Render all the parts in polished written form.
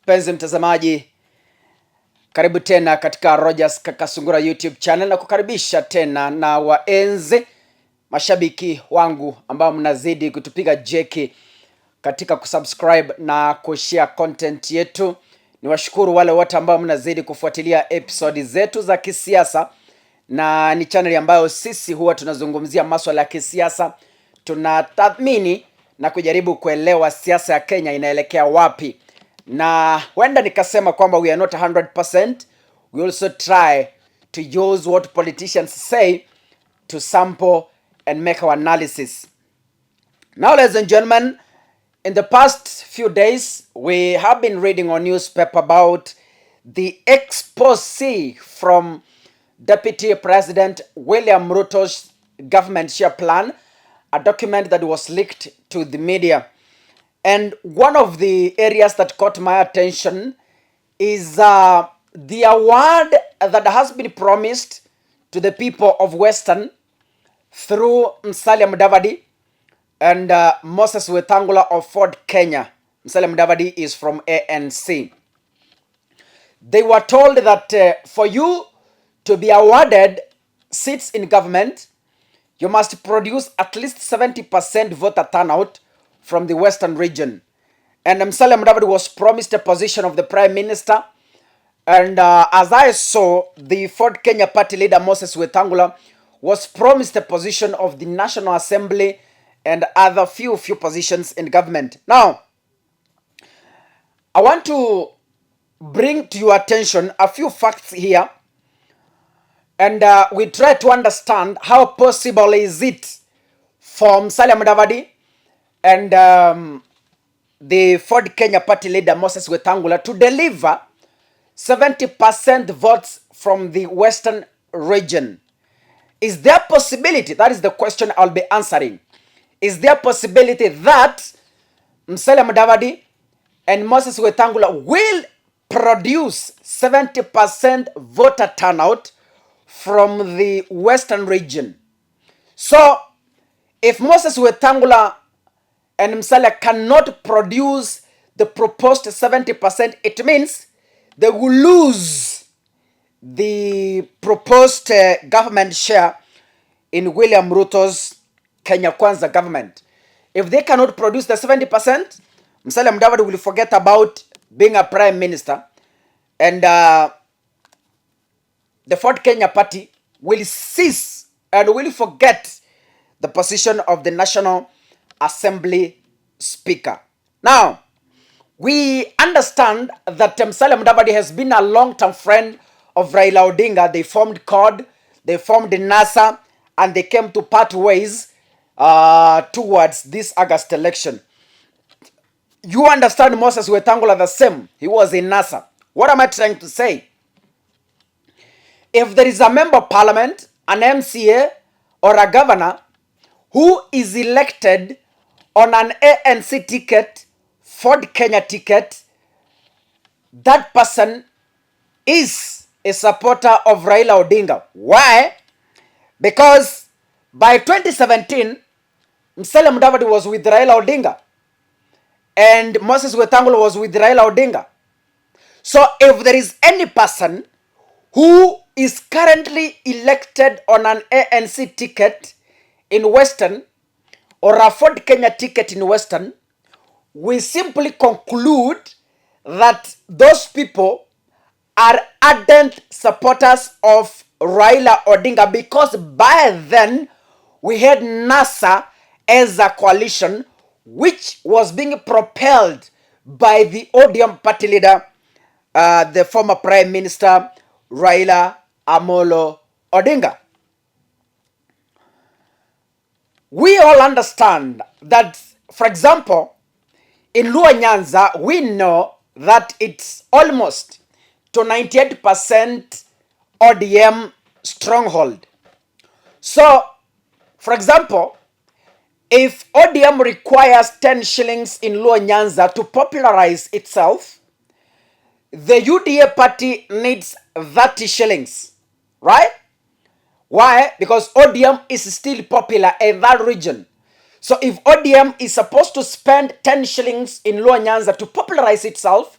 Penzi mtazamaji, karibu tena katika Rogers Kakasungura YouTube channel na kukaribisha tena na waenzi mashabiki wangu ambao mnazidi kutupiga jeki katika kusubscribe na kushare content yetu. Niwashukuru wale wote ambao mnazidi kufuatilia episode zetu za kisiasa, na ni channel ambayo sisi huwa tunazungumzia masuala ya kisiasa, tunatathmini na kujaribu kuelewa siasa ya Kenya inaelekea wapi. Na huenda nikasema kwamba we are not 100%. We also try to use what politicians say to sample and make our analysis. Now, ladies and gentlemen, in the past few days, we have been reading on newspaper about the expose from Deputy President William Ruto's government share plan, a document that was leaked to the media. And one of the areas that caught my attention is the award that has been promised to the people of Western through Mudavadi and Moses Wetangula of Ford, Kenya. Mudavadi is from ANC. They were told that for you to be awarded seats in government, you must produce at least 70% voter turnout from the Western region. And Mudavadi was promised a position of the Prime Minister. And as I saw, the Ford Kenya party leader Moses Wetangula was promised a position of the National Assembly and other few positions in government. Now, I want to bring to your attention a few facts here. And we try to understand how possible is it for Mudavadi and the Ford Kenya party leader Moses Wetangula to deliver 70% votes from the Western region. Is there possibility? That is the question I'll be answering. Is there possibility that Mudavadi and Moses Wetangula will produce 70% voter turnout from the Western region? So, if Moses Wetangula and Musalia cannot produce the proposed 70%, it means they will lose the proposed government share in William Ruto's Kenya Kwanza government. If they cannot produce the 70%, Musalia Mudavadi will forget about being a prime minister, and the Ford Kenya party will cease and will forget the position of the National Assembly Speaker. Now, we understand that Musalia Mudavadi has been a long-term friend of Raila Odinga. They formed CORD, they formed NASA, and they came to part ways towards this August election. You understand Moses Wetangula the same. He was in NASA. What am I trying to say? If there is a member of parliament, an MCA, or a governor who is elected on an ANC ticket, Ford Kenya ticket, that person is a supporter of Raila Odinga. Why? Because by 2017, Musalia Mudavadi was with Raila Odinga and Moses Wetangula was with Raila Odinga. So if there is any person who is currently elected on an ANC ticket in Western or a Ford Kenya ticket in Western, we simply conclude that those people are ardent supporters of Raila Odinga, because by then we had NASA as a coalition which was being propelled by the ODM party leader, the former Prime Minister Raila Amolo Odinga. We all understand that, for example, in Luo Nyanza, we know that it's almost to 98% ODM stronghold. So, for example, if ODM requires 10 shillings in Luo Nyanza to popularize itself, the UDA party needs 30 shillings, right? Why? Because ODM is still popular in that region. So if ODM is supposed to spend 10 shillings in Luo Nyanza to popularize itself,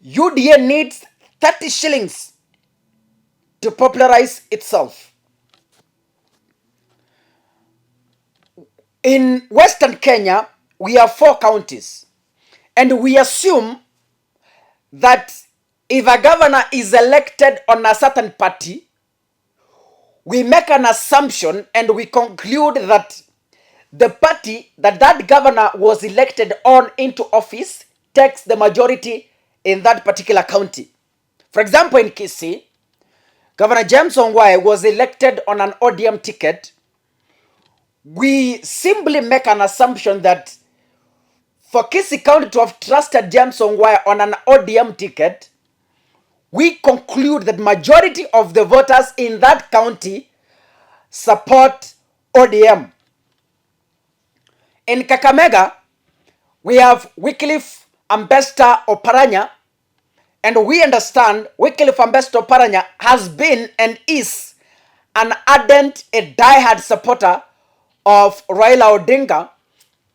UDA needs 30 shillings to popularize itself. In Western Kenya, we have 4 counties. And we assume that if a governor is elected on a certain party, we make an assumption and we conclude that the party that governor was elected on into office takes the majority in that particular county. For example, in Kisii, Governor James Ongwae was elected on an ODM ticket. We simply make an assumption that for Kisii County to have trusted James Ongwae on an ODM ticket, we conclude that majority of the voters in that county support ODM. In Kakamega, we have Wycliffe Ambassador Oparanya, and we understand Wycliffe Ambassador Oparanya has been and is an ardent, a diehard supporter of Raila Odinga,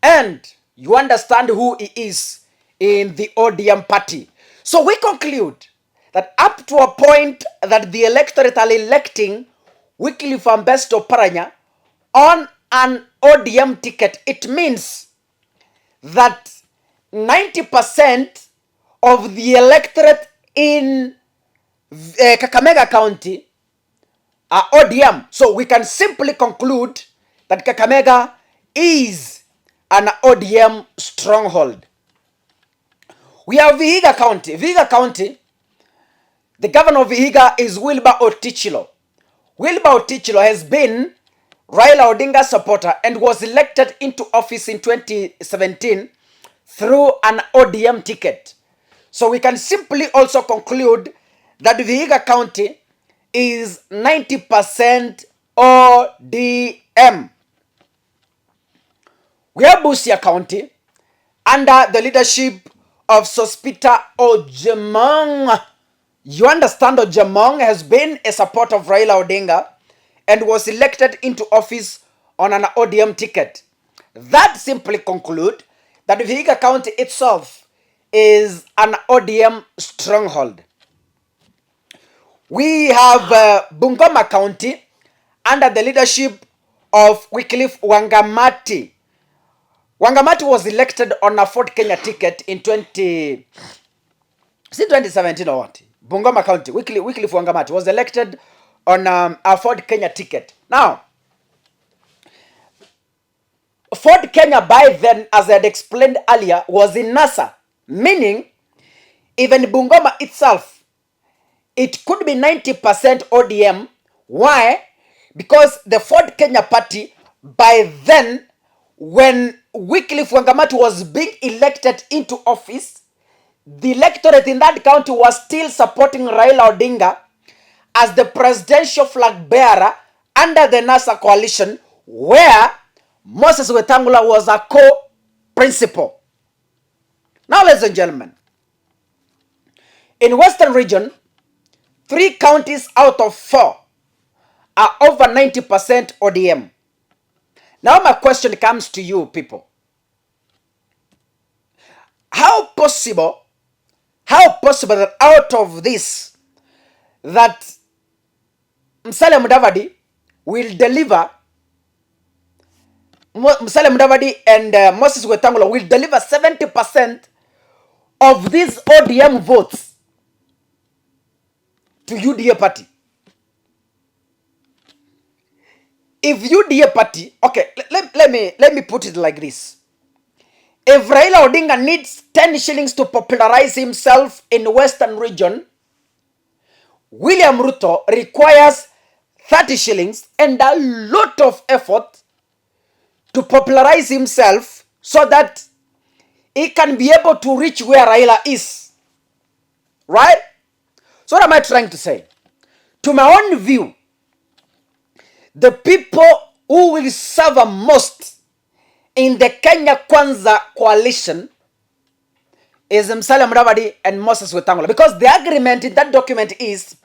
and you understand who he is in the ODM party. So we conclude that up to a point that the electorate are electing Wycliffe Ambassador Oparanya on an ODM ticket, it means that 90% of the electorate in Kakamega County are ODM. So we can simply conclude that Kakamega is an ODM stronghold. We have Vihiga County. Vihiga County, the governor of Vihiga is Wilbur Otichilo. Wilbur Otichilo has been Raila Odinga's supporter and was elected into office in 2017 through an ODM ticket. So we can simply also conclude that Vihiga County is 90% ODM. We have Busia County under the leadership of Sospita Ojemong. You understand Ojemong has been a supporter of Raila Odinga and was elected into office on an ODM ticket. That simply conclude that Vihiga County itself is an ODM stronghold. We have Bungoma County under the leadership of Wycliffe Wangamati. Wangamati was elected on a Fort Kenya ticket in 2017 or what? Bungoma County, Wycliffe Wangamati was elected on a Fort Kenya ticket. Now, Fort Kenya by then, as I had explained earlier, was in NASA, meaning even Bungoma itself, it could be 90% ODM. Why? Because the Fort Kenya party, by then, when Wycliffe Wangamati was being elected into office, the electorate in that county was still supporting Raila Odinga as the presidential flag bearer under the NASA coalition, where Moses Wetangula was a co-principal. Now, ladies and gentlemen, in Western region, 3 counties out of 4 are over 90% ODM. Now my question comes to you people. How possible that out of this, that Musalia Mudavadi will deliver, Musalia Mudavadi and Moses Wetangula will deliver 70% of these ODM votes to UDA party? If UDA party, okay, let me put it like this. If Raila Odinga needs 10 shillings to popularize himself in Western region, William Ruto requires 30 shillings and a lot of effort to popularize himself so that he can be able to reach where Raila is. Right? So what am I trying to say? To my own view, the people who will suffer most in the Kenya Kwanza coalition is Musalia Mudavadi and Moses Wetangula, because the agreement in that document is,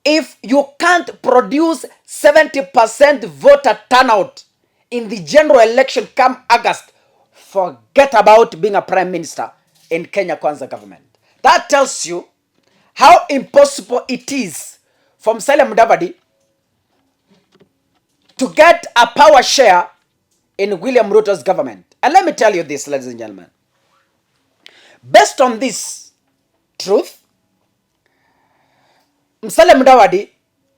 if you can't produce 70% voter turnout in the general election come August, forget about being a prime minister in Kenya Kwanza government. That tells you how impossible it is for Mudavadi to get a power share in William Ruto's government. And let me tell you this, ladies and gentlemen. Based on this truth, Mudavadi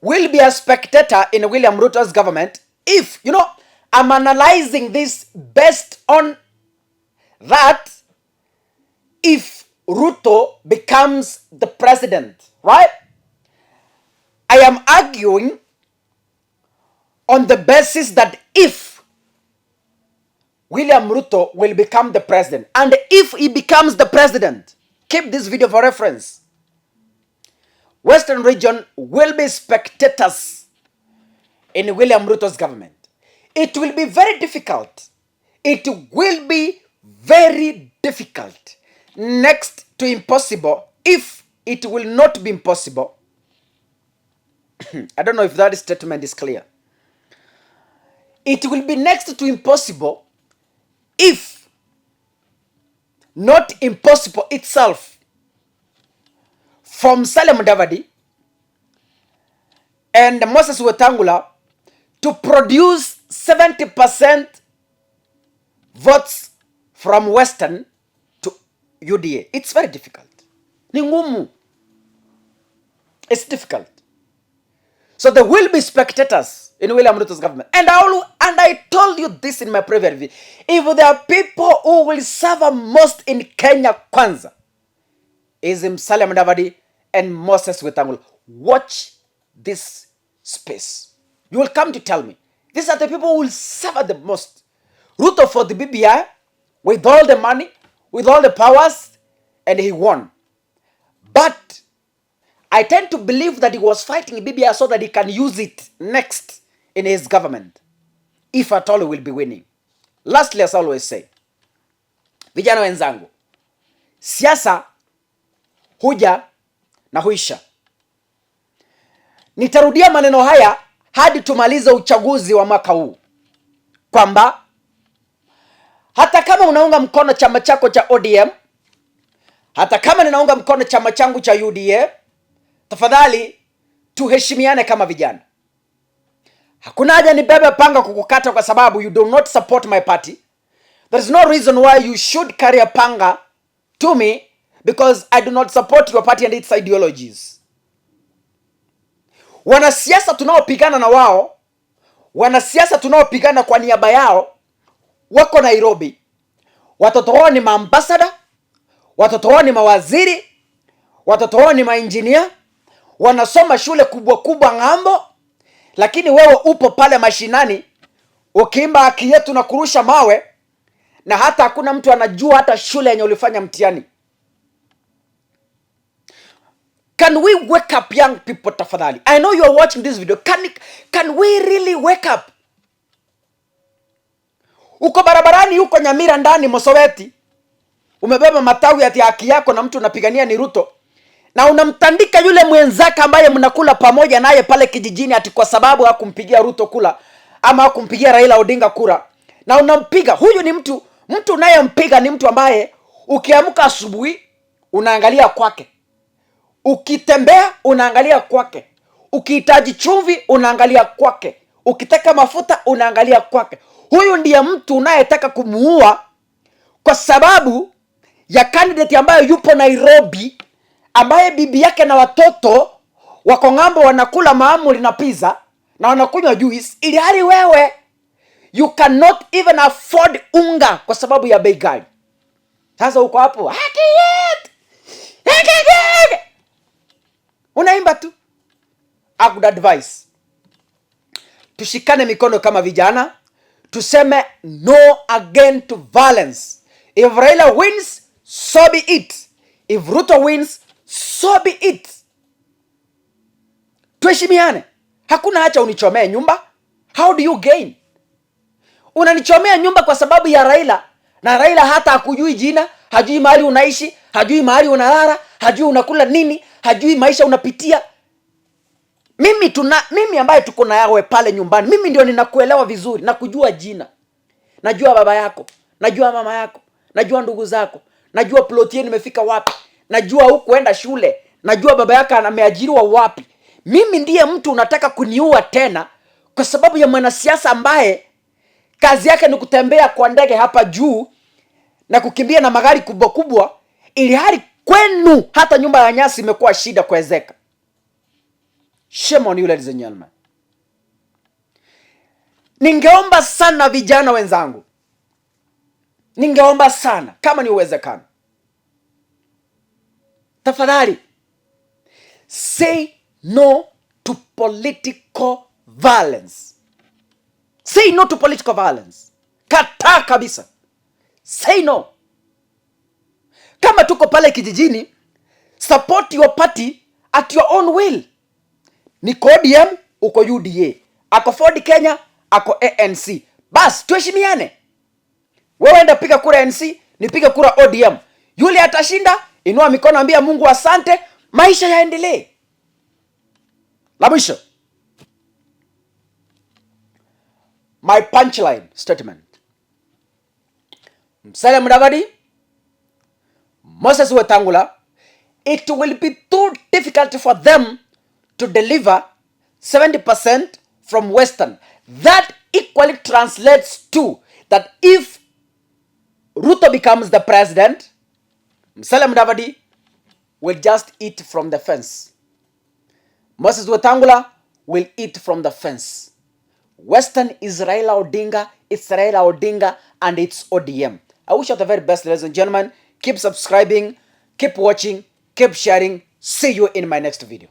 will be a spectator in William Ruto's government if, I'm analyzing this based on that if Ruto becomes the president, right? I am arguing on the basis that if William Ruto will become the president, and if he becomes the president, keep this video for reference, Western region will be spectators in William Ruto's government. It will be very difficult. It will be very difficult, next to impossible, if it will not be impossible. I don't know if that statement is clear. It will be next to impossible, if not impossible itself, from Mudavadi and Moses Wetangula to produce 70% votes from Western to UDA. It's very difficult. Ni ngumu. It's difficult. So there will be spectators in William Ruto's government. And I told you this in my previous video. If there are people who will suffer most in Kenya Kwanza, is Mudavadi and Moses Wetangula. Watch this space. You will come to tell me. These are the people who will suffer the most. Ruto for the BBI, with all the money, with all the powers, and he won. But I tend to believe that he was fighting BBI so that he can use it next in his government, if at all he will be winning. Lastly, as I always say, vijana wenzangu, siasa huja na huisha. Nitarudia maneno haya hadi tumalize uchaguzi wa mwaka huu, kwamba hata kama unaunga mkono chama chako cha ODM, hata kama ninaunga mkono chama changu cha UDA, tafadhali tuheshimiane kama vijana. Hakuna haja nibebe panga kukukata kwa sababu you do not support my party. There is no reason why you should carry a panga to me because I do not support your party and its ideologies. Wanasiasa tunaopigana na wao, wanasiasa tunaopigana kwa niaba yao, wako Nairobi. Watoto wao ni maambasada, watoto wao ni mawaziri, watoto wao ni maengineer, wanasoma shule kubwa kubwa ng'ambo, lakini wewe upo pale mashinani ukiimba haki yetu na kurusha mawe, na hata hakuna mtu anajua hata shule yenye ulifanya mtihani. Can we wake up, young people, tafadhali? I know you are watching this video. Can we really wake up? Uko barabarani, uko Nyamira ndani Mosoweti, umebeba matawi ati haki yako na mtu unapigania ni Ruto, na unamtandika yule mwenzaka ambaye mnakula pamoja naye pale kijijini ati kwa sababu hakumpigia Ruto kula ama hakumpigia Raila Odinga kura, na unampiga. Huyu ni mtu unayempiga ni mtu ambaye ukiamka asubuhi unaangalia kwake, ukitembea unaangalia kwake, ukihitaji chumvi unaangalia kwake, ukitaka mafuta unaangalia kwake. Huyu ndiye mtu unayetaka kumuua kwa sababu ya candidate ambaye yupo Nairobi, ambaye bibi yake na watoto wako ng'ambo wanakula maamuri na pizza na wanakunywa juice, ili hali wewe you cannot even afford unga kwa sababu ya bei ghali. Sasa uko hapo haki yetu, unaimba tu. I would advise tushikane mikono kama vijana, tuseme no again to violence. If Raila wins, so be it. If Ruto wins, so be it. Tuheshimiane. Hakuna hacha unichomee nyumba. How do you gain? Unanichomea nyumba kwa sababu ya Raila, na Raila hata hakujui jina, hajui mahali unaishi, hajui mahali unalala, hajui unakula nini, hajui maisha unapitia. Mimi ambaye tuko na yawe pale nyumbani, mimi ndio ninakuelewa vizuri na kujua jina. Najua baba yako, najua mama yako, najua ndugu zako, najua ploti yenu imefika wapi, najua hukuenda shule, najua baba yako ameajiriwa wapi. Mimi ndiye mtu unataka kuniua tena kwa sababu ya mwanasiasa ambaye kazi yake ni kutembea kwa ndege hapa juu na kukimbia na magari kubwa kubwa, ili hali kwenu hata nyumba ya nyasi imekuwa shida kuwezeka. Shame on you, ladies and gentlemen. Ningeomba sana vijana wenzangu, ningeomba sana kama ni uwezekano, tafadhali say no to political violence. Say no to political violence. Kataa kabisa. Say no. Kama tuko pale kijijini, support your party at your own will. Niko ODM, uko UDA. Ako Ford Kenya, ako ANC. Bas, tuheshimiane. Wewe enda piga kura ANC, nipige kura ODM. Yule atashinda, inua mikono, ambia Mungu asante, maisha yaendelee. La mwisho, my punchline statement. Musalia Mudavadi, Moses Wetangula, it will be too difficult for them to deliver 70% from Western. That equally translates to that if Ruto becomes the president, Musalia Mudavadi will just eat from the fence. Moses Wetangula will eat from the fence. Western is Raila Odinga, it's Raila Odinga, and it's ODM. I wish you the very best, ladies and gentlemen. Keep subscribing, keep watching, keep sharing. See you in my next video.